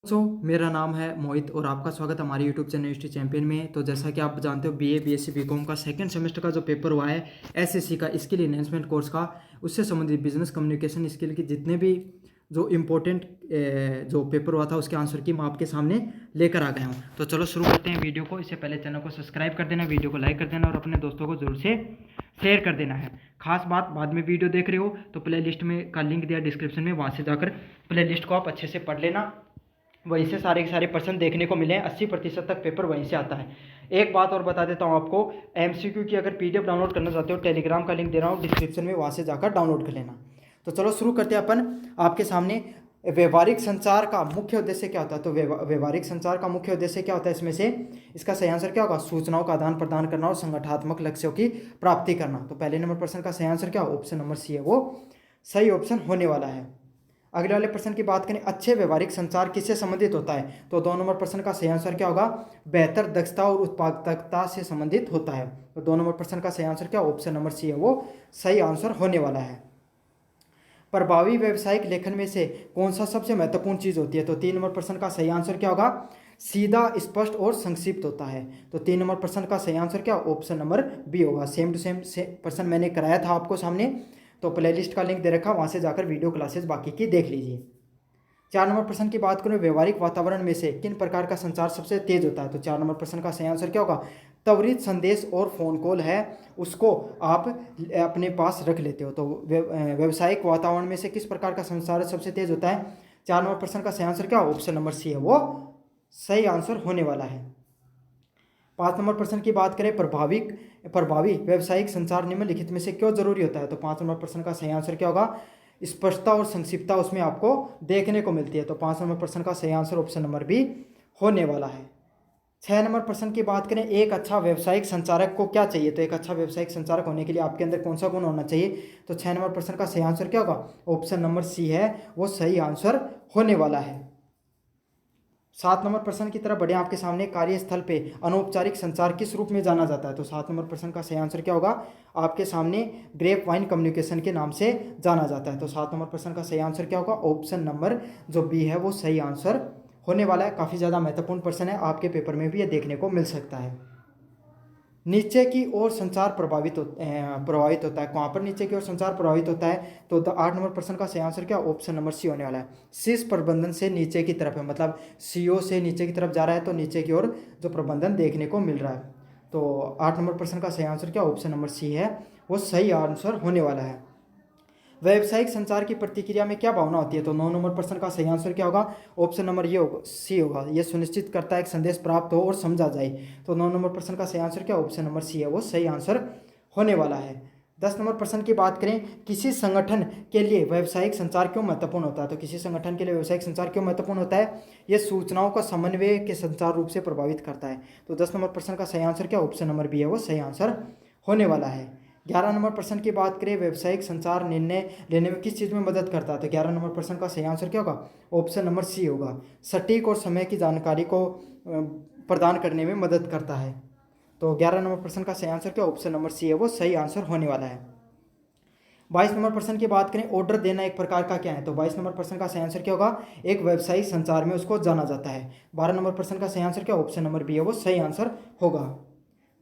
मेरा नाम है मोहित और आपका स्वागत है हमारे यूट्यूब चैनल हिस्ट्री चैंपियन में। तो जैसा कि आप जानते हो बीए बीएससी बीकॉम का सेकंड सेमेस्टर का जो पेपर हुआ है एसएससी का स्किल एनहेंसमेंट कोर्स का, उससे संबंधित बिजनेस कम्युनिकेशन स्किल की जितने भी जो इम्पोर्टेंट जो पेपर हुआ था उसके आंसर की मैं आपके सामने लेकर आ गया हूँ। तो चलो शुरू करते हैं वीडियो को। इससे पहले चैनल को सब्सक्राइब कर देना, वीडियो को लाइक कर देना और अपने दोस्तों को जरूर से शेयर कर देना है। खास बात, बाद में वीडियो देख रहे हो तो प्ले लिस्ट में का लिंक दिया डिस्क्रिप्शन में, वहाँ से जाकर प्ले लिस्ट को आप अच्छे से पढ़ लेना। वहीं से सारे के सारे प्रश्न देखने को मिले हैं, 80% तक पेपर वहीं से आता है। एक बात और बता देता हूँ आपको, एमसीक्यू की अगर पीडीएफ डाउनलोड करना चाहते हो टेलीग्राम का लिंक दे रहा हूँ डिस्क्रिप्शन में, वहाँ से जाकर डाउनलोड कर लेना। तो चलो शुरू करते हैं अपन आपके सामने। व्यवहारिक संचार का मुख्य उद्देश्य क्या होता है? तो व्यवहारिक संचार का मुख्य उद्देश्य क्या होता है? इसमें से इसका सही आंसर क्या होगा? सूचनाओं का आदान प्रदान करना और संगठनात्मक लक्ष्यों की प्राप्ति करना। तो पहले नंबर प्रश्न का सही आंसर क्या? ऑप्शन नंबर सी है वो सही ऑप्शन होने वाला है। अगले वाले प्रश्न की बात करें, अच्छे व्यवहारिक संचार किससे संबंधित होता है? तो 2 नंबर प्रश्न का सही आंसर क्या होगा? बेहतर दक्षता और उत्पादकता से संबंधित होता है। तो 2 नंबर प्रश्न का सही आंसर क्या? ऑप्शन नंबर सी है वो सही आंसर होने वाला है। प्रभावी व्यावसायिक लेखन में से कौन सा सबसे महत्वपूर्ण चीज होती है? तो 3 नंबर प्रश्न का सही आंसर क्या होगा? सीधा, स्पष्ट और संक्षिप्त होता है। तो 3 नंबर प्रश्न का सही आंसर क्या? ऑप्शन नंबर बी होगा। सेम टू सेम प्रश्न मैंने कराया था आपको सामने, तो प्लेलिस्ट का लिंक दे रखा, वहाँ से जाकर वीडियो क्लासेस बाकी की देख लीजिए। 4 नंबर प्रश्न की बात करें, व्यवहारिक वातावरण में से किन प्रकार का संचार सबसे तेज होता है? तो 4 नंबर प्रश्न का सही आंसर क्या होगा? त्वरित संदेश और फोन कॉल है उसको आप अपने पास रख लेते हो। तो व्यवसायिक वातावरण में से किस प्रकार का संचार सबसे तेज होता है? 4 नंबर प्रश्न का सही आंसर क्या? ऑप्शन नंबर सी है वो सही आंसर होने वाला है। 5 नंबर प्रश्न की बात करें, प्रभावी व्यावसायिक संचार निम्नलिखित में से क्यों जरूरी होता है? तो 5 नंबर प्रश्न का सही आंसर क्या होगा? स्पष्टता और संक्षिप्तता उसमें आपको देखने को मिलती है। तो 5 नंबर प्रश्न का सही आंसर ऑप्शन नंबर बी होने वाला है। 6 नंबर प्रश्न की बात करें, एक अच्छा व्यावसायिक संचारक को क्या चाहिए? तो एक अच्छा व्यावसायिक संचारक होने के लिए आपके अंदर कौन सा गुण होना चाहिए? तो 6 नंबर प्रश्न का सही आंसर क्या होगा? ऑप्शन नंबर सी है वो सही आंसर होने वाला है। 7 नंबर प्रश्न की तरफ बढ़े आपके सामने, कार्यस्थल पे अनौपचारिक संचार किस रूप में जाना जाता है? तो 7 नंबर प्रश्न का सही आंसर क्या होगा? आपके सामने ग्रेप वाइन कम्युनिकेशन के नाम से जाना जाता है। तो 7 नंबर प्रश्न का सही आंसर क्या होगा? ऑप्शन नंबर जो बी है वो सही आंसर होने वाला है। काफ़ी ज़्यादा महत्वपूर्ण प्रश्न है, आपके पेपर में भी ये देखने को मिल सकता है। नीचे की ओर संचार प्रभावित होता है, कहाँ पर नीचे की ओर संचार प्रभावित होता है? तो 8 नंबर प्रश्न का सही आंसर क्या? ऑप्शन नंबर सी होने वाला है। शीर्ष प्रबंधन से नीचे की तरफ है, मतलब सीईओ से नीचे की तरफ जा रहा है, तो नीचे की ओर जो प्रबंधन देखने को मिल रहा है। तो 8 नंबर प्रश्न का सही आंसर क्या? ऑप्शन नंबर सी है वो सही आंसर होने वाला है। व्यावसायिक संचार की प्रतिक्रिया में क्या भावना होती है? तो 9 नंबर प्रश्न का सही आंसर क्या होगा? ऑप्शन नंबर ये होगा सी होगा, ये सुनिश्चित करता है कि संदेश प्राप्त हो और समझा जाए। तो 9 नंबर प्रश्न का सही आंसर क्या? ऑप्शन नंबर सी है वो सही आंसर होने वाला है। 10 नंबर प्रश्न की बात करें, किसी संगठन के लिए व्यावसायिक संचार क्यों महत्वपूर्ण होता है? तो किसी संगठन के लिए व्यावसायिक संचार क्यों महत्वपूर्ण होता है? यह सूचनाओं का समन्वय के संचार रूप से प्रभावित करता है। तो 10 नंबर प्रश्न का सही आंसर क्या? ऑप्शन नंबर बी है वो सही आंसर होने वाला है। 11 नंबर प्रश्न की बात करें, व्यावसायिक संचार निर्णय लेने में किस चीज़ में मदद करता है? तो 11 नंबर प्रश्न का सही आंसर क्या होगा? ऑप्शन नंबर सी होगा, सटीक और समय की जानकारी को प्रदान करने में मदद करता है। तो 11 नंबर प्रश्न का सही आंसर क्या? ऑप्शन नंबर सी है वो सही आंसर होने वाला है। 22 नंबर प्रश्न की बात करें, ऑर्डर देना एक प्रकार का क्या है? तो 22 नंबर प्रश्न का सही आंसर क्या होगा? एक व्यावसायिक संचार में उसको जाना जाता है। 12 नंबर प्रश्न का सही आंसर क्या? ऑप्शन नंबर बी है वो सही आंसर होगा।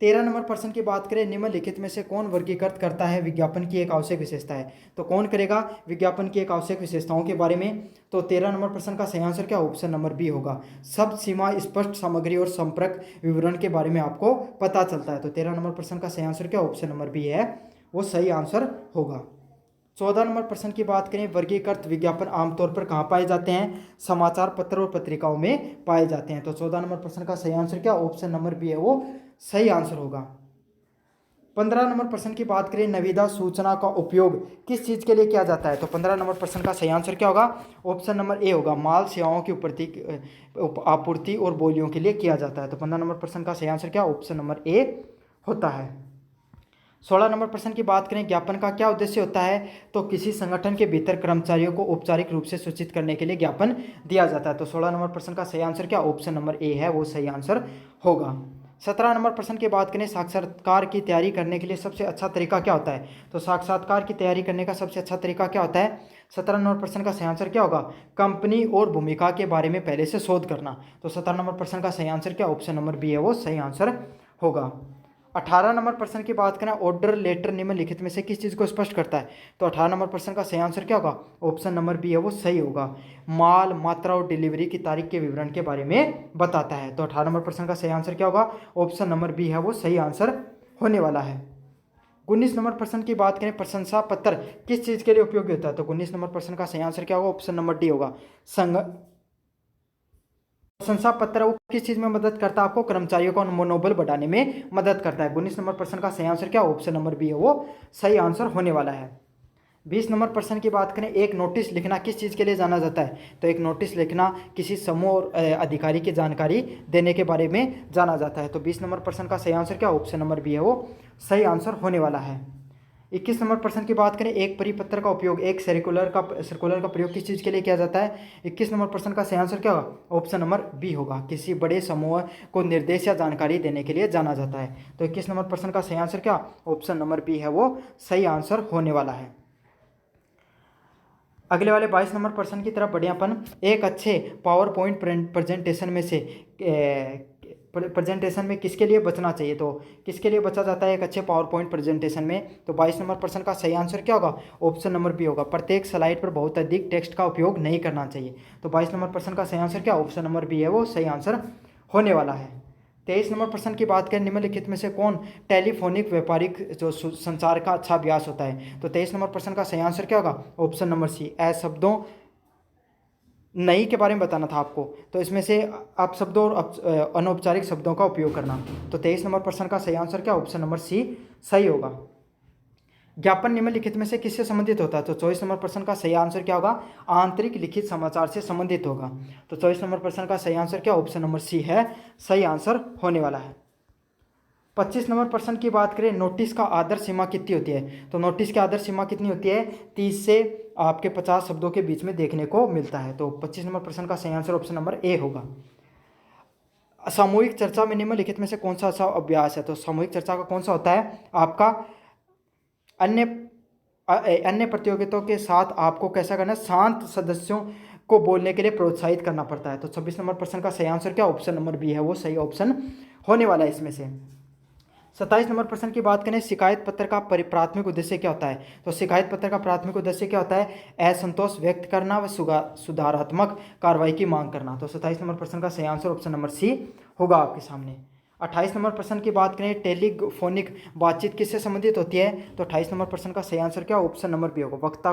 13 नंबर प्रश्न की बात करें, निम्नलिखित में से कौन वर्गीकृत करता है विज्ञापन की एक आवश्यक विशेषता है? तो कौन करेगा विज्ञापन की एक आवश्यक विशेषताओं के बारे में? तो 13 नंबर प्रश्न का सही आंसर क्या? ऑप्शन नंबर बी होगा, शब्द सीमा, स्पष्ट सामग्री और संपर्क विवरण के बारे में आपको पता चलता है। तो 13 नंबर प्रश्न का सही आंसर क्या? ऑप्शन नंबर बी है वो सही आंसर होगा। 14 नंबर प्रश्न की बात करें, वर्गीकृत विज्ञापन आमतौर पर कहाँ पाए जाते हैं? समाचार पत्र और पत्रिकाओं में पाए जाते हैं। तो 14 नंबर प्रश्न का सही आंसर क्या? ऑप्शन नंबर बी है वो सही आंसर होगा। 15 नंबर प्रश्न की बात करें, निविदा सूचना का उपयोग किस चीज़ के लिए किया जाता है? तो 15 नंबर प्रश्न का सही आंसर क्या होगा? ऑप्शन नंबर ए होगा, माल सेवाओं की आपूर्ति और बोलियों के लिए किया जाता है। तो 15 नंबर प्रश्न का सही आंसर क्या? ऑप्शन नंबर ए होता है। 16 नंबर प्रश्न की बात करें, ज्ञापन का क्या उद्देश्य होता है? तो किसी संगठन के भीतर कर्मचारियों को औपचारिक रूप से सूचित करने के लिए ज्ञापन दिया जाता है। तो 16 नंबर प्रश्न का सही आंसर क्या? ऑप्शन नंबर ए है वो सही आंसर होगा। 17 नंबर प्रश्न की बात करें, साक्षात्कार की तैयारी करने के लिए सबसे अच्छा तरीका क्या होता है? तो साक्षात्कार की तैयारी करने का सबसे अच्छा तरीका क्या होता है? 17 नंबर प्रश्न का सही आंसर क्या होगा? कंपनी और भूमिका के बारे में पहले से शोध करना। तो 17 नंबर प्रश्न का सही आंसर क्या? ऑप्शन नंबर बी है वो सही आंसर होगा। 18 नंबर प्रश्न की बात करें, ऑर्डर लेटर निम्नलिखित में से किस चीज़ को स्पष्ट करता है? तो 18 नंबर प्रश्न का सही आंसर क्या होगा? ऑप्शन नंबर बी है वो सही होगा। माल, मात्रा और डिलीवरी की तारीख के विवरण के बारे में बताता है। तो 18 नंबर प्रश्न का सही आंसर क्या होगा? ऑप्शन नंबर बी है वो सही आंसर होने वाला है। 19 नंबर प्रश्न की बात करें, प्रशंसा पत्र किस चीज़ के लिए उपयोगी होता है? तो 19 नंबर प्रश्न का सही आंसर क्या होगा? ऑप्शन नंबर डी होगा। प्रशंसा पत्र वो किस चीज में मदद करता है? आपको कर्मचारियों का मनोबल बढ़ाने में मदद करता है। 19 नंबर प्रश्न का सही आंसर क्या? ऑप्शन नंबर बी है वो सही आंसर होने वाला है। 20 नंबर प्रश्न की बात करें, एक नोटिस लिखना किस चीज़ के लिए जाना जाता है? तो एक नोटिस लिखना किसी समूह और अधिकारी की जानकारी देने के बारे में जाना जाता है। तो 20 नंबर प्रश्न का सही आंसर क्या? ऑप्शन नंबर बी है वो सही आंसर होने वाला है। 21 नंबर प्रश्न की बात करें, एक परिपत्र का उपयोग, एक सर्कुलर का प्रयोग किस चीज़ के लिए किया जाता है? 21 नंबर प्रश्न का सही आंसर क्या होगा? ऑप्शन नंबर बी होगा। किसी बड़े समूह को निर्देश या जानकारी देने के लिए जाना जाता है। तो 21 नंबर प्रश्न का सही आंसर क्या? ऑप्शन नंबर बी है वो सही आंसर होने वाला है। अगले वाले 22 नंबर प्रश्न की तरफ बढ़े अपन। एक अच्छे पावर पॉइंट प्रेजेंटेशन में से प्रेजेंटेशन में किसके लिए बचना चाहिए? तो किसके लिए बचा जाता है एक अच्छे पावर पॉइंट प्रेजेंटेशन में? तो 22 नंबर प्रश्न का सही आंसर क्या होगा? ऑप्शन नंबर बी होगा। प्रत्येक स्लाइड पर बहुत अधिक टेक्स्ट का उपयोग नहीं करना चाहिए। तो 22 नंबर प्रश्न का सही आंसर क्या? ऑप्शन नंबर बी है वो सही आंसर होने वाला है। 23 नंबर प्रश्न की बात करें, निम्नलिखित में से कौन टेलीफोनिक व्यापारिक जो संचार का अच्छा अभ्यास होता है? तो 23 नंबर प्रश्न का सही आंसर क्या होगा? ऑप्शन नंबर सी, शब्दों नहीं के बारे में बताना था आपको। तो इसमें से आप शब्दों और अनौपचारिक शब्दों का उपयोग करना। तो 23 नंबर प्रश्न का सही आंसर क्या? ऑप्शन नंबर सी सही होगा। ज्ञापन निम्नलिखित में से किससे संबंधित होता है? तो 24 नंबर प्रश्न का सही आंसर क्या होगा? आंतरिक लिखित समाचार से संबंधित होगा। तो 24 नंबर प्रश्न का सही आंसर क्या? ऑप्शन नंबर सी है सही आंसर होने वाला है। 25 नंबर प्रश्न की बात करें, नोटिस का आदर्श सीमा कितनी होती है? तो नोटिस की आदर्श सीमा कितनी होती है? 30 से आपके 50 शब्दों के बीच में देखने को मिलता है। तो 25 नंबर प्रश्न का सही आंसर ऑप्शन नंबर ए होगा। सामूहिक चर्चा में निम्नलिखित में से कौन सा अच्छा अभ्यास है? तो सामूहिक चर्चा का कौन सा होता है? आपका अन्य अन्य प्रतियोगिताओं के साथ आपको कैसा करना है? शांत सदस्यों को बोलने के लिए प्रोत्साहित करना पड़ता है। तो 26 नंबर प्रश्न का सही आंसर क्या? ऑप्शन नंबर बी है वो सही ऑप्शन होने वाला है इसमें से। 27 नंबर प्रश्न की बात करें, शिकायत पत्र का प्राथमिक उद्देश्य क्या होता है? तो शिकायत पत्र का प्राथमिक उद्देश्य क्या होता है? असंतोष व्यक्त करना व सुधारात्मक कार्रवाई की मांग करना। तो 27 नंबर प्रश्न का सही आंसर ऑप्शन नंबर सी होगा आपके सामने। 28 नंबर प्रश्न की बात करें, टेलीफोनिक बातचीत किससे संबंधित होती है? तो 28 नंबर प्रश्न का सही आंसर क्या? ऑप्शन नंबर बी होगा। वक्ता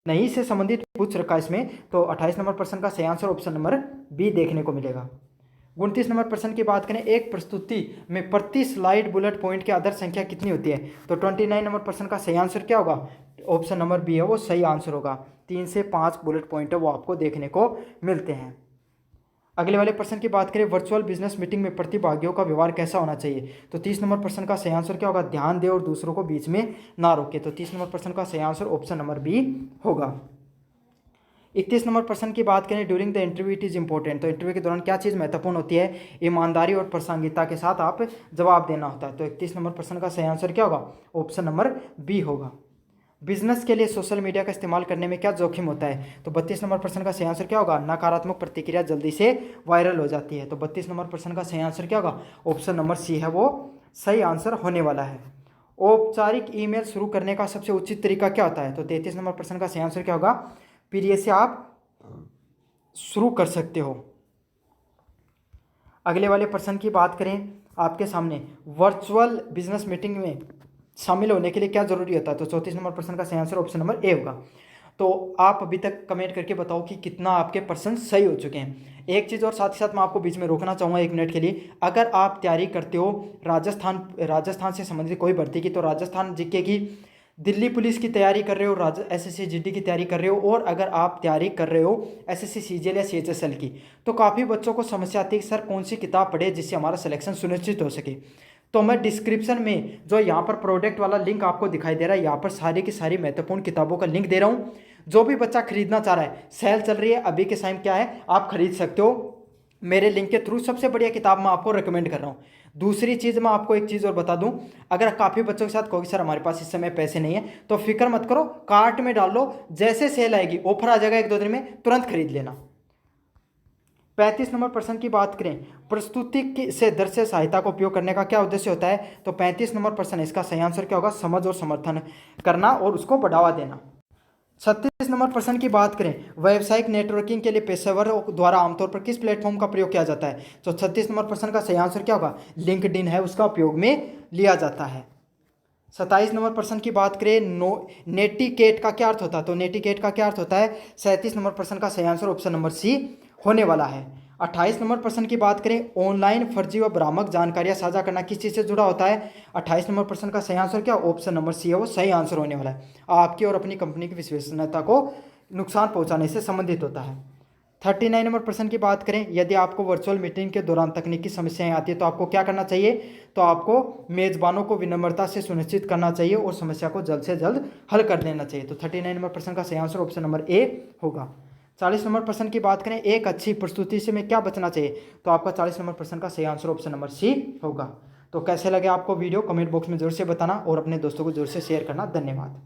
नहीं से संबंधित पूछ रखा इसमें। तो 28 नंबर प्रश्न का सही आंसर ऑप्शन नंबर बी देखने को मिलेगा। 29 नंबर प्रश्न की बात करें, एक प्रस्तुति में प्रति स्लाइड बुलेट पॉइंट की आदर्श संख्या कितनी होती है? तो 29 नंबर प्रश्न का सही आंसर क्या होगा? ऑप्शन नंबर बी है वो सही आंसर होगा। 3 से 5 बुलेट पॉइंट है वो आपको देखने को मिलते हैं। अगले वाले प्रश्न की बात करें, वर्चुअल बिजनेस मीटिंग में प्रतिभागियों का व्यवहार कैसा होना चाहिए? तो 30 नंबर प्रश्न का सही आंसर क्या होगा? ध्यान दे और दूसरों को बीच में ना रोके। तो 30 नंबर प्रश्न का सही आंसर ऑप्शन नंबर बी होगा। 31 नंबर प्रश्न की बात करें, during the interview it is important. तो इंटरव्यू के दौरान क्या चीज़ महत्वपूर्ण होती है? ईमानदारी और प्रासंगिकता के साथ आप जवाब देना होता है। तो 31 नंबर प्रश्न का सही आंसर क्या होगा? ऑप्शन नंबर बी होगा। बिजनेस के लिए सोशल मीडिया का इस्तेमाल करने में क्या जोखिम होता है? तो 32 नंबर प्रश्न का सही आंसर क्या होगा? नकारात्मक प्रतिक्रिया जल्दी से वायरल हो जाती है। तो 32 नंबर प्रश्न का सही आंसर क्या होगा? ऑप्शन नंबर सी है वो सही आंसर होने वाला है। औपचारिक ईमेल शुरू करने का सबसे उचित तरीका क्या होता है? तो 33 नंबर प्रश्न का सही आंसर क्या होगा? पीडीएफ से आप शुरू कर सकते हो। अगले वाले प्रश्न की बात करें आपके सामने, वर्चुअल बिजनेस मीटिंग में शामिल होने के लिए क्या जरूरी होता है? तो 34 नंबर प्रश्न का सही आंसर ऑप्शन नंबर ए होगा। तो आप अभी तक कमेंट करके बताओ कि कितना आपके प्रश्न सही हो चुके हैं। एक चीज़ और साथ ही साथ मैं आपको बीच में रोकना चाहूँगा 1 मिनट के लिए। अगर आप तैयारी करते हो राजस्थान से संबंधित कोई भर्ती की, तो राजस्थान जीके की, दिल्ली पुलिस की तैयारी कर रहे हो, एसएससी जीडी की तैयारी कर रहे हो, और अगर आप तैयारी कर रहे हो एसएससी सीजीएल या सीएचएसएल की, तो काफ़ी बच्चों को समस्या आती है कि सर कौन सी किताब पढ़े जिससे हमारा सिलेक्शन सुनिश्चित हो सके। तो मैं डिस्क्रिप्शन में जो यहाँ पर प्रोडक्ट वाला लिंक आपको दिखाई दे रहा है, यहाँ पर सारी की सारी महत्वपूर्ण किताबों का लिंक दे रहा हूँ। जो भी बच्चा खरीदना चाह रहा है, सेल चल रही है अभी के टाइम, क्या है आप खरीद सकते हो। मेरे लिंक के थ्रू सबसे बढ़िया किताब मैं आपको रिकमेंड कर रहा हूँ। दूसरी चीज़ मैं आपको एक चीज़ और बता दूं, अगर काफ़ी बच्चों के साथ कहोगे सर हमारे पास इस समय पैसे नहीं है, तो फिक्र मत करो, कार्ट में डाल लो, जैसे सेल आएगी ऑफर आ जाएगा 1-2 दिन में, तुरंत खरीद लेना। 35 नंबर प्रश्न की बात करें, प्रस्तुति से दृश्य सहायता का उपयोग करने का क्या उद्देश्य होता है? तो 35 नंबर प्रश्न, इसका सही आंसर क्या होगा? समझ और समर्थन करना और उसको बढ़ावा देना। 36 नंबर प्रश्न की बात करें, व्यावसायिक नेटवर्किंग के लिए पेशेवरों द्वारा आमतौर पर किस प्लेटफॉर्म का प्रयोग किया जाता है? तो 36 नंबर प्रश्न का सही आंसर क्या होगा? लिंक्डइन है, उसका उपयोग में लिया जाता है। 27 नंबर प्रश्न की बात करें, नेटिकेट का क्या अर्थ होता है? तो नेटिकेट का क्या अर्थ होता है? 37 नंबर प्रश्न का सही आंसर ऑप्शन नंबर सी होने वाला है। 28 नंबर प्रश्न की बात करें, ऑनलाइन फर्जी व भ्रामक जानकारियां साझा करना किस चीज़ से जुड़ा होता है? 28 नंबर प्रश्न का सही आंसर क्या? ऑप्शन नंबर सी है, वो सही आंसर होने वाला है। आपकी और अपनी कंपनी की विश्वसनीयता को नुकसान पहुंचाने से संबंधित होता है। 39 नंबर प्रश्न की बात करें, यदि आपको वर्चुअल मीटिंग के दौरान तकनीकी समस्याएं आती है तो आपको क्या करना चाहिए? तो आपको मेजबानों को विनम्रता से सुनिश्चित करना चाहिए और समस्या को जल्द से जल्द हल कर देना चाहिए। तो 39 नंबर प्रश्न का सही आंसर ऑप्शन नंबर ए होगा। 40 नंबर प्रश्न की बात करें, एक अच्छी प्रस्तुति से में क्या बचना चाहिए? तो आपका 40 नंबर प्रश्न का सही आंसर ऑप्शन नंबर सी होगा। तो कैसे लगे आपको वीडियो, कमेंट बॉक्स में जरूर से बताना और अपने दोस्तों को जरूर से शेयर करना। धन्यवाद।